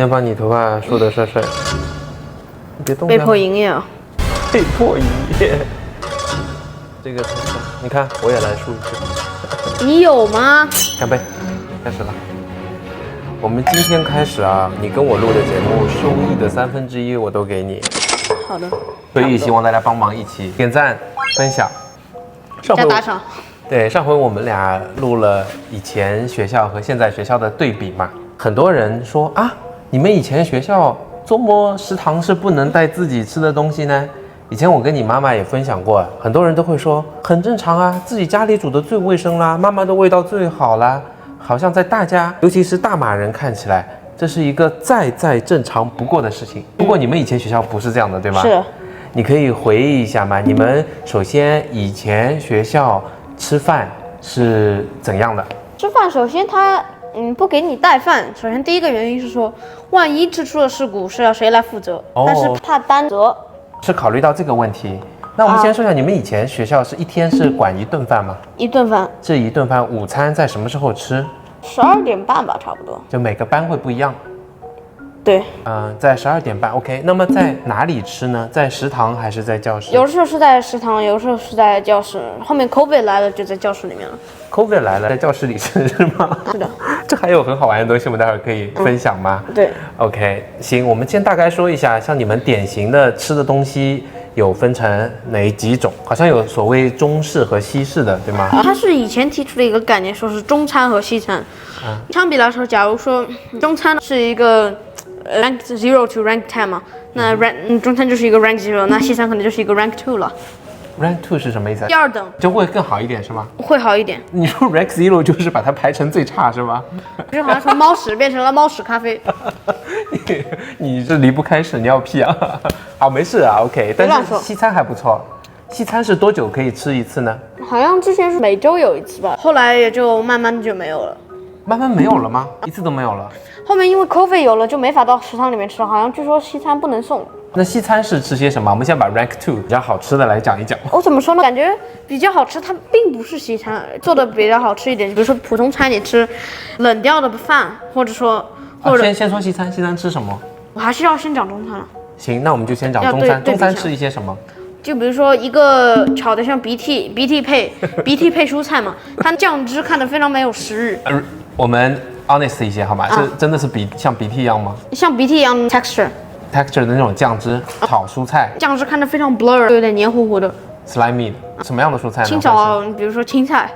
先把你头发梳得帅帅，你别动。被迫营业啊！被迫营业。这个头发，你看，我也来梳一次。你有吗？干杯，开始了。我们今天开始啊，你跟我录的节目收益的1/3我都给你。好的。所以希望大家帮忙一起点赞、分享。加打赏。对，上回我们俩录了以前学校和现在学校的对比嘛，很多人说啊，你们以前学校周末食堂是不能带自己吃的东西呢？以前我跟你妈妈也分享过，很多人都会说很正常啊，自己家里煮的最卫生啦，妈妈的味道最好啦，好像在大家，尤其是大马人看起来，这是一个再正常不过的事情。不过你们以前学校不是这样的，对吗？是。你可以回忆一下吗？你们首先以前学校吃饭是怎样的？吃饭首先他不给你带饭，首先第一个原因是说，万一吃出了事故是要谁来负责？但是怕担责。是考虑到这个问题。那我们先说一下，你们以前学校是一天是管1顿饭吗？1顿饭。这1顿饭午餐在什么时候吃？12点半吧，差不多。就每个班会不一样。对。在12点半 ，OK。那么在哪里吃呢？在食堂还是在教室？有的时候是在食堂，有的时候是在教室。后面 COVID 来了，就在教室里面了。COVID 来了，在教室里吃是吗？是的。这还有很好玩的东西，我们待会儿可以分享吗？对。OK， 行，我们先大概说一下，像你们典型的吃的东西有分成哪几种？好像有所谓中式和西式的，对吗？它是以前提出的一个概念，说是中餐和西餐。相比来说，假如说中餐是一个rank 0 to rank 10嘛，那中餐就是一个 rank 0，那西餐可能就是一个 rank 2了。Rank 2是什么意思？第2等就会更好一点是吗？会好一点。你说 Rank 0就是把它排成最差是吗？就好像从猫屎变成了猫屎咖啡。你这离不开屎尿屁啊！好，没事啊 ，OK。但是西餐还不错。西餐是多久可以吃一次呢？好像之前是每周有一次吧，后来也就慢慢就没有了。慢慢没有了吗？一次都没有了。后面因为 COVID 有了，就没法到食堂里面吃，好像据说西餐不能送。那西餐是吃些什么？我们先把 Rank 2比较好吃的来讲一讲。我怎么说呢？感觉比较好吃，它并不是西餐做的比较好吃一点。比如说普通餐，你吃冷掉的饭，或者先说西餐，西餐吃什么？我还是要先讲中餐了。行，那我们就先讲中餐。中餐吃一些什么？就比如说一个炒的像鼻涕配蔬菜嘛，它酱汁看得非常没有食欲。我们 honest 一些好吗？这真的是像鼻涕一样吗？像鼻涕一样的 texture 的那种酱汁，炒蔬菜，酱汁看着非常 blur， 有点黏糊糊的 ，slimy 的。什么样的蔬菜呢？清炒，比如说青菜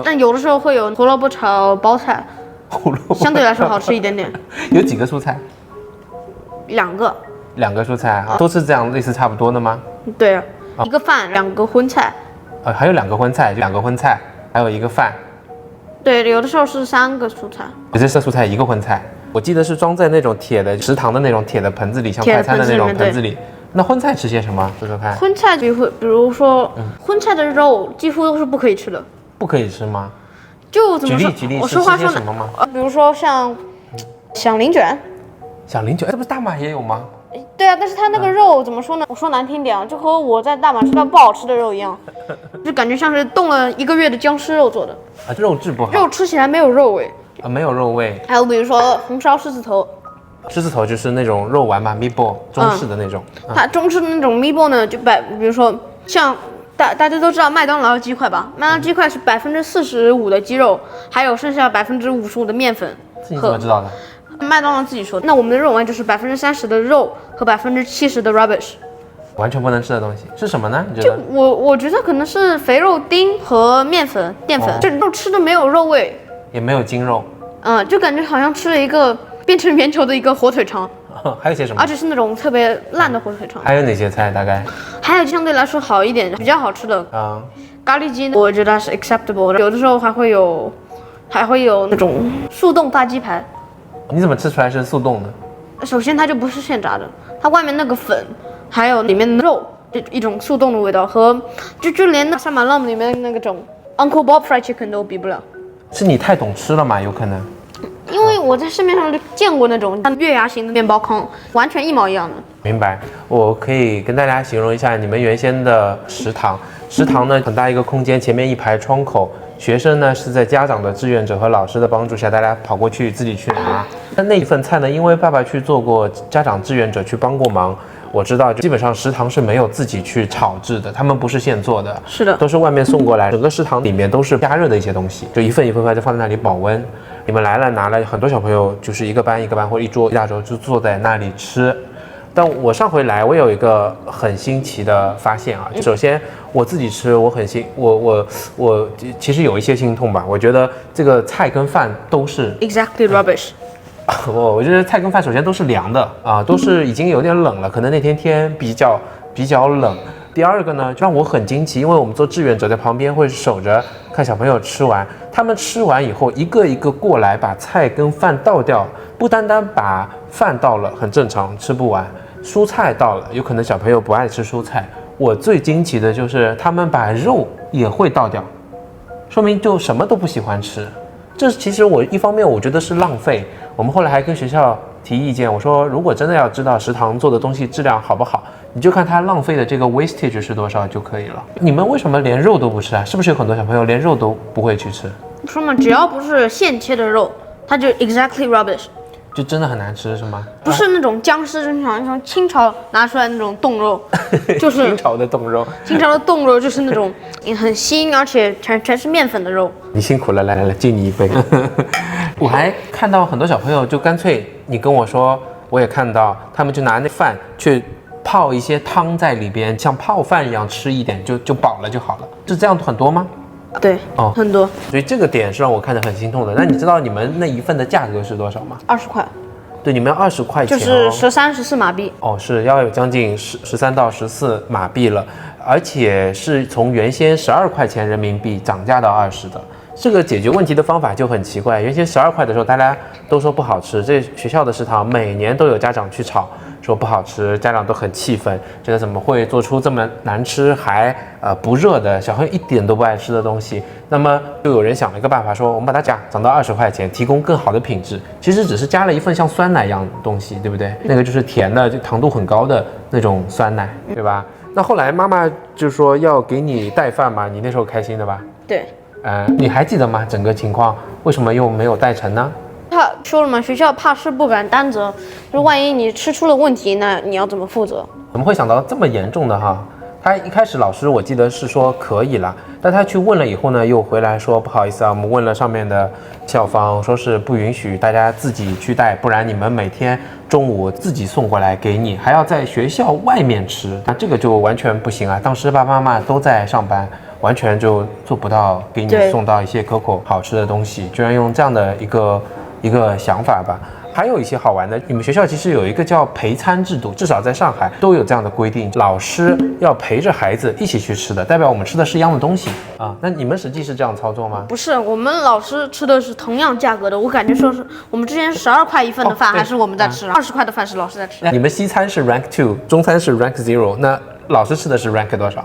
但有的时候会有胡萝卜炒包菜，胡萝卜相对来说好吃一点点。有几个蔬菜？2个。2个蔬菜都是这样类似差不多的吗？对啊，1个饭，2个荤菜。还有2个荤菜，就2个荤菜，还有1个饭。对，有的时候是3个蔬菜。有些是蔬菜1个荤菜。我记得是装在那种铁的食堂的那种铁的盆子里，像快餐的那种盆子里。那荤菜吃些什么？说说看。荤菜比如说，荤菜的肉几乎都是不可以吃的。不可以吃吗？就怎么说？举例，我说话说什么吗？比如说像响铃卷。响铃卷，这不是大马也有吗？对啊，但是它那个肉怎么说呢？我说难听点啊，就和我在大马吃到不好吃的肉一样，就感觉像是冻了1个月的僵尸肉做的。肉质不好。肉吃起来没有肉味。没有肉味。还有比如说红烧狮子头。狮子头就是那种肉丸嘛 ，meatball 中式的那种。它中式的那种 meatball 呢，就比如说像大家都知道麦当劳的鸡块吧？麦当劳鸡块是45%的鸡肉，还有剩下55%的面粉。这你怎么知道的？麦当劳自己说。那我们的肉丸就是30%的肉和70%的 rubbish。完全不能吃的东西是什么呢？你觉得？就我觉得可能是肥肉丁和淀粉，这肉吃的没有肉味，也没有筋肉。就感觉好像吃了一个变成圆球的一个火腿肠。还有些什么？而且是那种特别烂的火腿肠。还有哪些菜？大概？还有相对来说好一点、比较好吃的咖喱鸡，我觉得是 acceptable 的。有的时候还会有那种速冻大鸡排。你怎么吃出来是速冻的？首先它就不是现炸的，它外面那个粉，还有里面的肉，就一种速冻的味道，和就连那萨马浪里面那种 Uncle Bob fried chicken 都比不了。是你太懂吃了嘛？有可能。因为我在市面上就见过那种月牙形的面包糠，完全一模一样的。明白。我可以跟大家形容一下你们原先的食堂。食堂呢，很大一个空间，前面1排窗口，学生呢是在家长的志愿者和老师的帮助下，大家跑过去自己去拿。那一份菜呢，因为爸爸去做过家长志愿者，去帮过忙，我知道基本上食堂是没有自己去炒制的，他们不是现做的，是的，都是外面送过来，整个食堂里面都是加热的一些东西，就一份一份饭就放在那里保温。你们来了拿了，很多小朋友就是一个班或者一桌一大桌就坐在那里吃。但我上回来，我有一个很新奇的发现啊。首先我自己吃，我很我其实有一些心痛吧。我觉得这个菜跟饭都是 exactly rubbish。我觉得菜跟饭首先都是凉的啊，都是已经有点冷了，可能那天比较冷。第二个呢，就让我很惊奇，因为我们做志愿者在旁边会守着看小朋友吃完，他们吃完以后一个一个过来把菜跟饭倒掉，不单单把饭倒了很正常，吃不完，蔬菜倒了，有可能小朋友不爱吃蔬菜。我最惊奇的就是他们把肉也会倒掉，说明就什么都不喜欢吃。这其实我一方面我觉得是浪费，我们后来还跟学校提意见，我说如果真的要知道食堂做的东西质量好不好，你就看它浪费的这个 wastage 是多少就可以了。你们为什么连肉都不吃啊？是不是有很多小朋友连肉都不会去吃？说嘛，只要不是现切的肉，它就 exactly rubbish。就真的很难吃是吗？不是那种僵尸正常，像清朝拿出来那种冻肉，就是清朝的冻肉。清朝的冻肉就是那种很腥，而且全是面粉的肉。你辛苦了，来，敬你一杯。我还看到很多小朋友就干脆，你跟我说，我也看到他们就拿那饭去泡一些汤在里边，像泡饭一样吃一点就饱了就好了。是这样很多吗？对，哦，很多，所以这个点是让我看得很心痛的。那你知道你们那一份的价格是多少吗？20块。对，你们要20块钱、哦，就是13、14马币。哦，是要有将近13到14马币了，而且是从原先12块钱人民币涨价到20的。这个解决问题的方法就很奇怪，原先12块的时候大家都说不好吃，这学校的食堂每年都有家长去吵。说不好吃，家长都很气愤，觉得怎么会做出这么难吃还不热的小朋友一点都不爱吃的东西。那么就有人想了一个办法，说我们把它涨到20块钱，提供更好的品质。其实只是加了一份像酸奶一样的东西，对不对？那个就是甜的，就糖度很高的那种酸奶，对吧？那后来妈妈就说要给你带饭嘛，你那时候开心的吧？对。你还记得吗？整个情况为什么又没有带成呢？他说了嘛，学校怕事不敢担责，就万一你吃出了问题，那你要怎么负责？怎么会想到这么严重的哈？他一开始老师我记得是说可以了，但他去问了以后呢，又回来说不好意思啊，我们问了上面的校方，说是不允许大家自己去带，不然你们每天中午自己送过来给你，还要在学校外面吃，那这个就完全不行啊。当时爸爸妈妈都在上班，完全就做不到给你送到一些可口好吃的东西，居然用这样的一个想法吧。还有一些好玩的，你们学校其实有一个叫陪餐制度，至少在上海都有这样的规定，老师要陪着孩子一起去吃的，代表我们吃的是一样的东西啊。那你们实际是这样操作吗？不是，我们老师吃的是同样价格的，我感觉说是我们之前12块一份的饭，还是我们在吃，20块的饭是老师在吃。你们西餐是 rank 2，中餐是 rank 0，那老师吃的是 rank 多少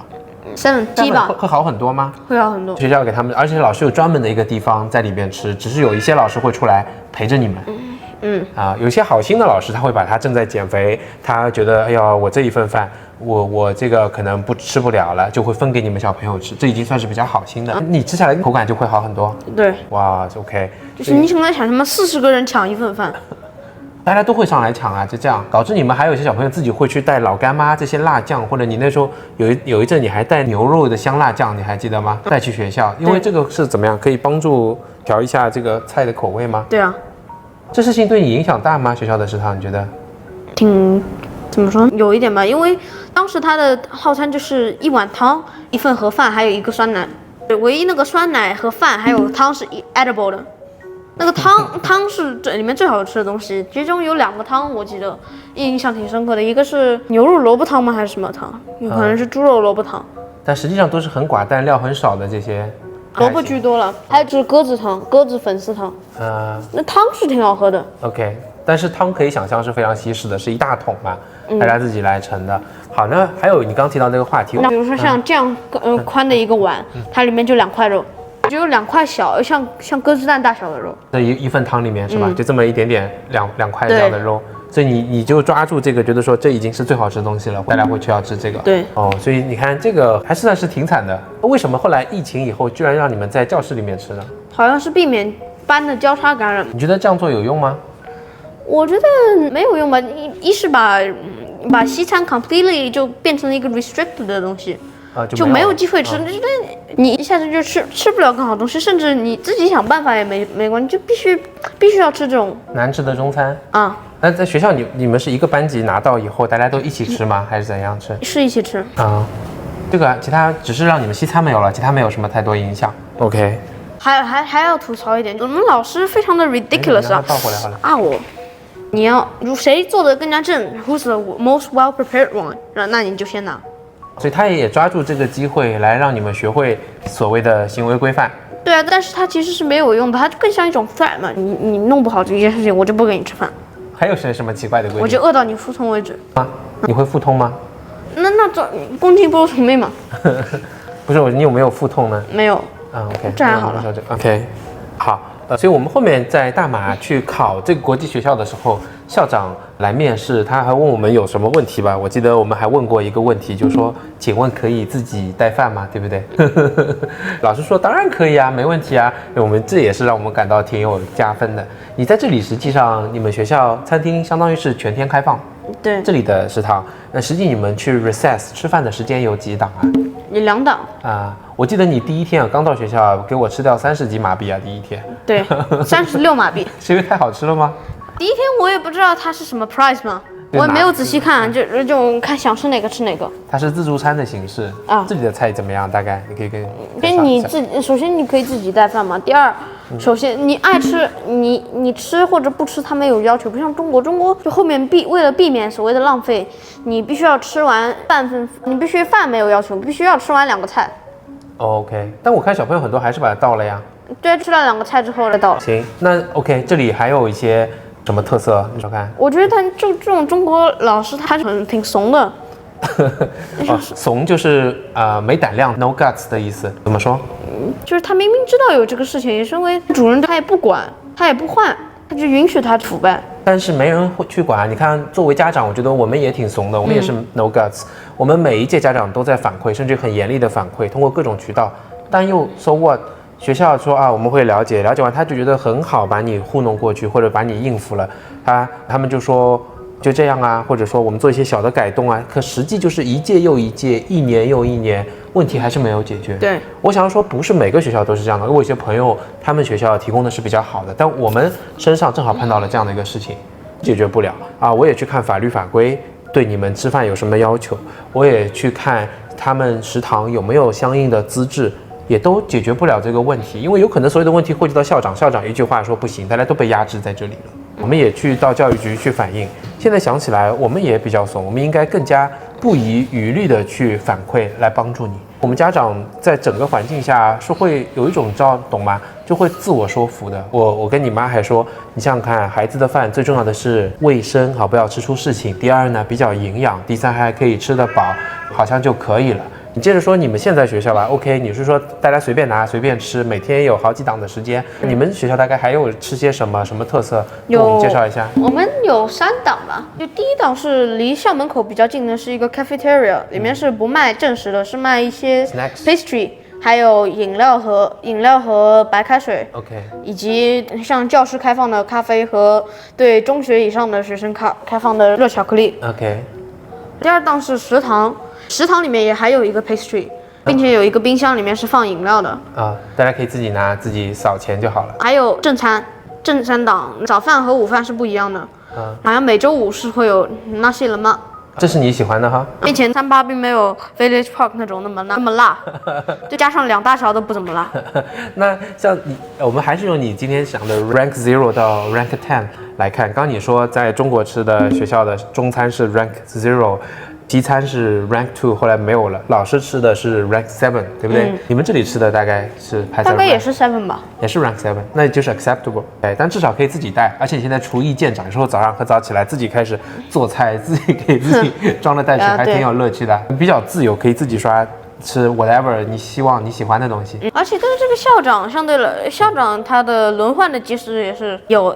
？7吧。会好很多吗？会好很多。学校给他们，而且老师有专门的一个地方在里边吃，只是有一些老师会出来陪着你们。有些好心的老师他会把他正在减肥，他觉得哎呀我这一份饭我这个可能吃不了了，就会分给你们小朋友吃，这已经算是比较好心的。你吃下来口感就会好很多。对，哇 OK， 就是你想什么40个人抢一份饭，大家都会上来抢啊，就这样导致你们还有一些小朋友自己会去带老干妈这些辣酱，或者你那时候有一阵你还带牛肉的香辣酱，你还记得吗？带去学校，因为这个是怎么样可以帮助调一下这个菜的口味吗？对啊。这事情对你影响大吗？学校的食堂你觉得？怎么说？有一点吧，因为当时他的套餐就是1碗汤、1份盒饭，还有1个酸奶。唯一那个酸奶和饭还有汤是 edible 的，那个汤是这里面最好吃的东西。其中有2个汤我记得印象挺深刻的，一个是牛肉萝卜汤吗？还是什么汤？有可能是猪肉萝卜汤。但实际上都是很寡淡、料很少的这些。萝卜居多了，还有就是鸽子汤、鸽子粉丝汤。那汤是挺好喝的。OK， 但是汤可以想象是非常稀释的，是一大桶嘛，大家自己来盛的。好，那还有你刚提到那个话题，比如说像这样宽的一个碗，它里面就2块肉，只有2块小像鸽子蛋大小的肉。这一份汤里面是吧？就这么一点点两块这样的肉。所以你就抓住这个，觉得说这已经是最好吃的东西了，大家会去要吃这个。对，所以你看这个还是算是挺惨的。为什么后来疫情以后居然让你们在教室里面吃呢？好像是避免班的交叉感染。你觉得这样做有用吗？我觉得没有用吧，一是把西餐 completely 就变成了一个 restricted 的东西。就没有机会吃，就是你一下子就吃不了更好的东西，甚至你自己想办法也没关系，就必须要吃这种难吃的中餐啊。那在学校你们是一个班级拿到以后大家都一起吃吗？还是怎样吃？是一起吃啊。这个其他只是让你们西餐没有了，其他没有什么太多影响。OK。还要吐槽一点，我们老师非常的 ridiculous 啊。倒回来好了。你要谁做的更加正 ，Who's the most well prepared one？ 那你就先拿。所以他也抓住这个机会来让你们学会所谓的行为规范。对啊，但是它其实是没有用的，它更像一种 threat 嘛。你弄不好这件事情，我就不给你吃饭。还有什么奇怪的规定？我就饿到你腹痛为止。啊？你会腹痛吗？那这恭敬不如从命嘛。不是，你有没有腹痛呢？没有。OK。这还好了。OK。好。所以我们后面在大马去考这个国际学校的时候，校长来面试，他还问我们有什么问题吧？我记得我们还问过一个问题，就是说，请问可以自己带饭吗？对不对？老师说当然可以啊，没问题啊。这也是让我们感到挺有加分的。你在这里实际上，你们学校餐厅相当于是全天开放，对，这里的食堂。那实际你们去 recess 吃饭的时间有几档啊？有2档啊。我记得你第一天刚到学校，给我吃掉30几马币啊！第一天，对，36马币。是因为太好吃了吗？第一天我也不知道它是什么 price 嘛，我也没有仔细看，就看想吃哪个吃哪个。它是自助餐的形式啊。这里的菜怎么样？大概你可以跟你首先你可以自己带饭嘛。第二，首先你爱吃你吃或者不吃，它没有要求，不像中国就后面为了避免所谓的浪费，你必须要吃完半份，你必须饭没有要求，必须要吃完2个菜。OK， 但我看小朋友很多还是把它倒了呀。对，吃了2个菜之后再倒了。行，那 OK， 这里还有一些什么特色？你说看。我觉得这种中国老师他挺怂的。怂就是没胆量 ，no guts 的意思。怎么说？就是他明明知道有这个事情，也是因为主任他也不管，他也不换，他就允许他腐败。但是没人会去管。你看，作为家长，我觉得我们也挺怂的，我们也是 no guts。我们每一届家长都在反馈，甚至很严厉的反馈，通过各种渠道。但又 so what？ 学校说我们会了解完，他就觉得很好，把你糊弄过去，或者把你应付了。他们就说就这样啊，或者说我们做一些小的改动啊。可实际就是一届又一届，一年又一年，问题还是没有解决。对，我想要说，不是每个学校都是这样的。我有些朋友，他们学校提供的是比较好的，但我们身上正好碰到了这样的一个事情，解决不了啊。我也去看法律法规，对你们吃饭有什么要求，我也去看他们食堂有没有相应的资质，也都解决不了这个问题。因为有可能所有的问题汇集到校长，校长一句话说不行，大家都被压制在这里了。我们也去到教育局去反映，现在想起来我们也比较怂，我们应该更加不遗余力的去反馈来帮助你。我们家长在整个环境下是会有一种懂吗？就会自我说服的。我跟你妈还说，你想想看，孩子的饭最重要的是卫生，好不要吃出事情。第二呢，比较营养。第三还可以吃得饱，好像就可以了。你接着说你们现在学校吧 ，OK， 你是说大家随便拿随便吃，每天有好几档的时间。你们学校大概还有吃些什么特色？给我们介绍一下。我们有3档吧，就第一档是离校门口比较近的，是一个 cafeteria， 里面是不卖正食的，是卖一些 pastry， 还有饮料和白开水 ，OK， 以及像教师开放的咖啡和对中学以上的学生开放的热巧克力 ，OK。第二档是食堂。食堂里面也还有一个 pastry， 并且有一个冰箱，里面是放饮料的大家可以自己拿，自己扫钱就好了。还有正餐档，早饭和午饭是不一样的。好像每周5是会有纳西冷嘛。这是你喜欢的哈？并且3·8并没有 Village Park 那种那么辣，就加上2大勺都不怎么辣。那像你，我们还是用你今天想的 rank 0到 rank 10来看。刚你说在中国吃的学校的中餐是 rank 0。西餐是 rank 2， 后来没有了。老师吃的是 rank 7， 对不对？你们这里吃的大概是排在大概也是7吧，也是 rank 7， 那就是 acceptable。但至少可以自己带，而且你现在厨艺见长，有时候早上很早起来自己开始做菜，自己给自己装了袋吃，还挺有乐趣的。比较自由，可以自己刷吃 whatever 你希望你喜欢的东西。而且跟这个校长相对了，校长他的轮换的机制也是有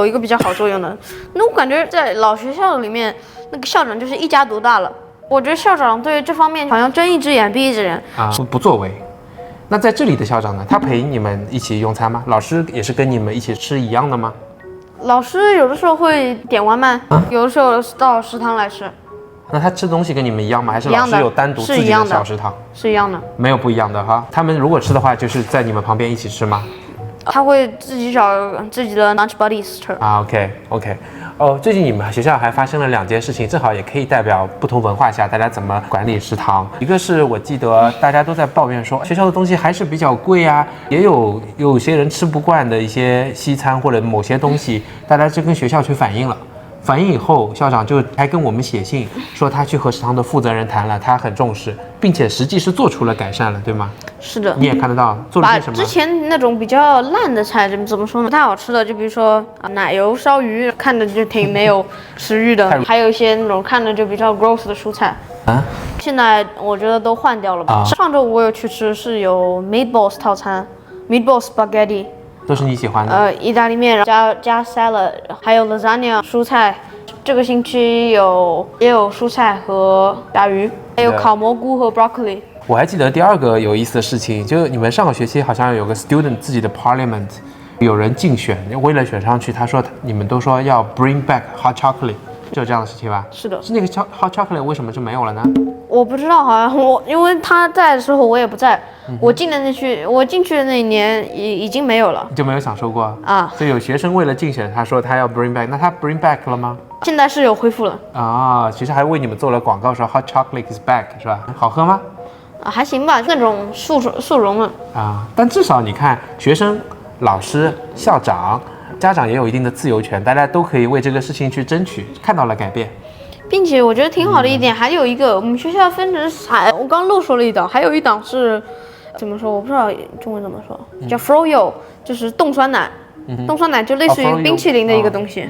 一个比较好作用的。那我感觉在老学校里面，那个校长就是一家独大了。我觉得校长对这方面好像睁一只眼闭一只眼不作为。那在这里的校长呢？他陪你们一起用餐吗？老师也是跟你们一起吃一样的吗？老师有的时候会点外卖，有的时候到食堂来吃。那他吃东西跟你们一样吗？还是老一样的师有单独自己的小食堂？是一样的。没有不一样的哈。他们如果吃的话，就是在你们旁边一起吃吗？他会自己找自己的 lunch buddies 吃。OK。哦，最近你们学校还发生了2件事情，正好也可以代表不同文化下大家怎么管理食堂。一个是我记得大家都在抱怨说学校的东西还是比较贵啊，也有些人吃不惯的一些西餐或者某些东西，大家就跟学校去反映了。反映以后，校长就还跟我们写信说他去和食堂的负责人谈了，他很重视，并且实际是做出了改善了，对吗？是的。你也看得到做了些什么？把之前那种比较烂的菜，怎么说呢？不太好吃的，就比如说奶油烧鱼，看着就挺没有食欲的；还有一些那种看着就比较 gross 的蔬菜。现在我觉得都换掉了吧。上周我有去吃，是有 meatballs 套餐 ，meatball spaghetti。都是你喜欢的。意大利面加 salad， 还有 lasagna 蔬菜。这个星期也有蔬菜和炸鱼，还有烤蘑菇和 broccoli。我还记得第2个有意思的事情，就你们上个学期好像有个 student 自己的 parliament， 有人竞选，为了选上去，他说你们都说要 bring back hot chocolate， 就有这样的事情吧？是的。是那个 hot chocolate 为什么就没有了呢？我不知道，好像因为他在的时候我也不在，我进去的那一年已经没有了，你就没有享受过啊？所以有学生为了竞选，他说他要 bring back， 那他 bring back 了吗？现在是有恢复了啊，其实还为你们做了广告，说 hot chocolate is back， 是吧？好喝吗？还行吧，那种速溶的啊。但至少你看，学生、老师、校长、家长也有一定的自由权，大家都可以为这个事情去争取，看到了改变。并且我觉得挺好的一点，还有一个我们学校分成我刚漏说了一档，还有一档是怎么说？我不知道中文怎么说，叫 froyo， 就是冻酸奶。冻酸奶就类似于冰淇淋的一个东西，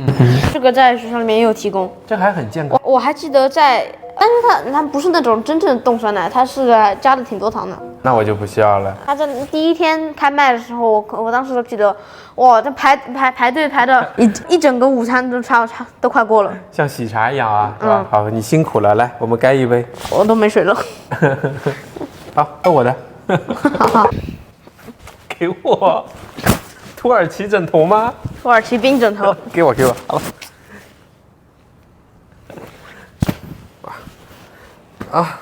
这个在学校里面也有提供。这还很健康。我还记得但是它不是那种真正的冻酸奶，它是加了挺多糖的。那我就不需要了。它在第1天开卖的时候，我当时都记得，哇，这排队排的一整个午餐都快过了，像喜茶一样啊，是吧？好，你辛苦了，来，我们干一杯。我都没水了。好，到我的。好，给我。土耳其枕头吗？土耳其冰枕头。给我，好了。啊。